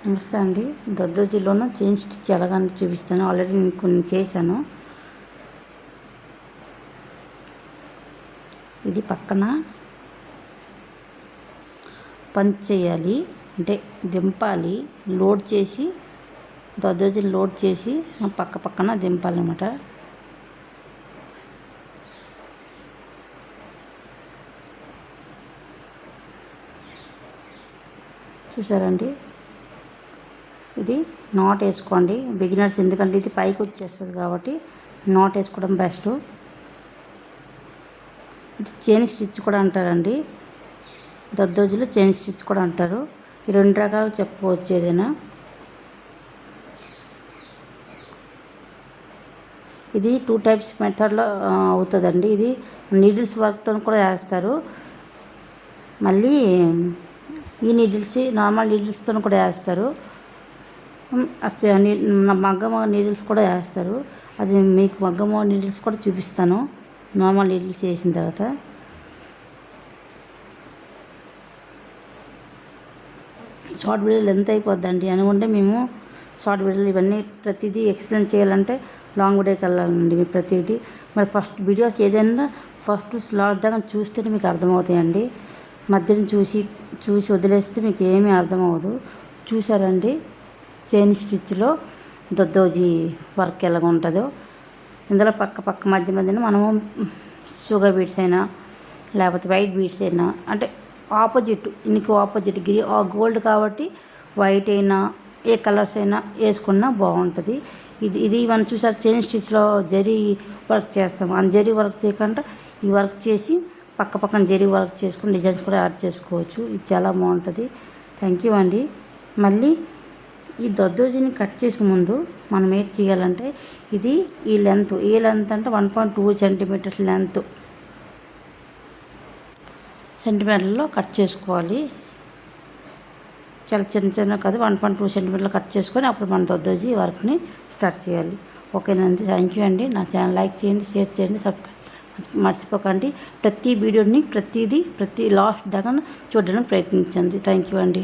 నమస్తే అండి. దద్దోజీలోన chain stitch ఎలాగని చూపిస్తాను. ఆల్రెడీ నేను కొన్ని చేశాను. ఇది పక్కన పంచ్ చేయాలి, అంటే దింపాలి. లోడ్ చేసి దద్దోజీని లోడ్ చేసి పక్కన దింపాలన్నమాట. చూసారండి, ఇది నాట్ వేసుకోండి బిగినర్స్, ఎందుకంటే ఇది పైకి వచ్చేస్తుంది కాబట్టి నాట్ వేసుకోవడం బెస్ట్. ఇది చైన్ స్టిచ్ కూడా అంటారండి, దద్దోజులు చైన్ స్టిచ్ కూడా అంటారు. ఈ రెండు రకాలు చెప్పుకోవచ్చు ఏదైనా. ఇది 2 టైప్స్ మెథడ్లో అవుతుందండి. ఇది నీడిల్స్ వర్క్తో కూడా వేస్తారు, మళ్ళీ ఈ నీడిల్స్ నార్మల్ నీడిల్స్తో కూడా వేస్తారు, మగ్గం నీడిల్స్ కూడా వేస్తారు. అది మీకు మగ్గం నీడిల్స్ కూడా చూపిస్తాను నార్మల్ నీడిల్స్ వేసిన తర్వాత. షార్ట్ వీడియోలు ఎంత అయిపోద్దండి అనుకుంటే మేము షార్ట్ వీడియోలు ఇవన్నీ ప్రతిదీ ఎక్స్ప్లెయిన్ చేయాలంటే లాంగ్ వీడియోకి వెళ్ళాలండి మీరు ప్రతిదీ. మరి ఫస్ట్ వీడియోస్ ఏదైనా ఫస్ట్ లాస్ట్ దాకా చూస్తేనే మీకు అర్థమవుతాయండి. మధ్యలో చూసి వదిలేస్తే మీకు ఏమీ అర్థమవుదు. చూసారండి చైన్ స్టిచ్లో దద్దోజీ వర్క్ ఎలాగ ఉంటుందో. ఇందులో పక్క మధ్యన మనము షుగర్ బీడ్స్ అయినా లేకపోతే వైట్ బీడ్స్ అయినా, అంటే ఆపోజిట్ ఇందుకు ఆపోజిట్ గోల్డ్ కాబట్టి వైట్ అయినా ఏ కలర్స్ అయినా వేసుకున్నా బాగుంటుంది. ఇది మనం చూసారు చైన్ స్టిచ్లో జరీ వర్క్ చేస్తాం. ఆ జరీ వర్క్ చేయకుండా ఈ వర్క్ చేసి పక్కన జరీ వర్క్ చేసుకుని డిజైన్స్ కూడా యాడ్ చేసుకోవచ్చు. ఇది చాలా బాగుంటుంది. థ్యాంక్ యూ అండి. మళ్ళీ ఈ దద్దోజీని కట్ చేసే ముందు మనం ఏం చేయాలంటే, ఇది ఈ లెంత్ అంటే 1.2 సెంటీమీటర్స్ లెంత్ సెంటీమీటర్లో కట్ చేసుకోవాలి. చాలా చిన్న కాదు, 1.2 సెంటీమీటర్లు కట్ చేసుకొని అప్పుడు మన దద్దోజీ వర్క్ని స్టార్ట్ చేయాలి. ఓకేనండి. థ్యాంక్ యూ అండి. నా ఛానల్ లైక్ చేయండి, షేర్ చేయండి, సబ్స్క్రైబ్ మర్చిపోకండి. ప్రతి వీడియోని ప్రతి లాస్ట్ దాకా చూడడానికి ప్రయత్నించండి. థ్యాంక్ యూ అండి.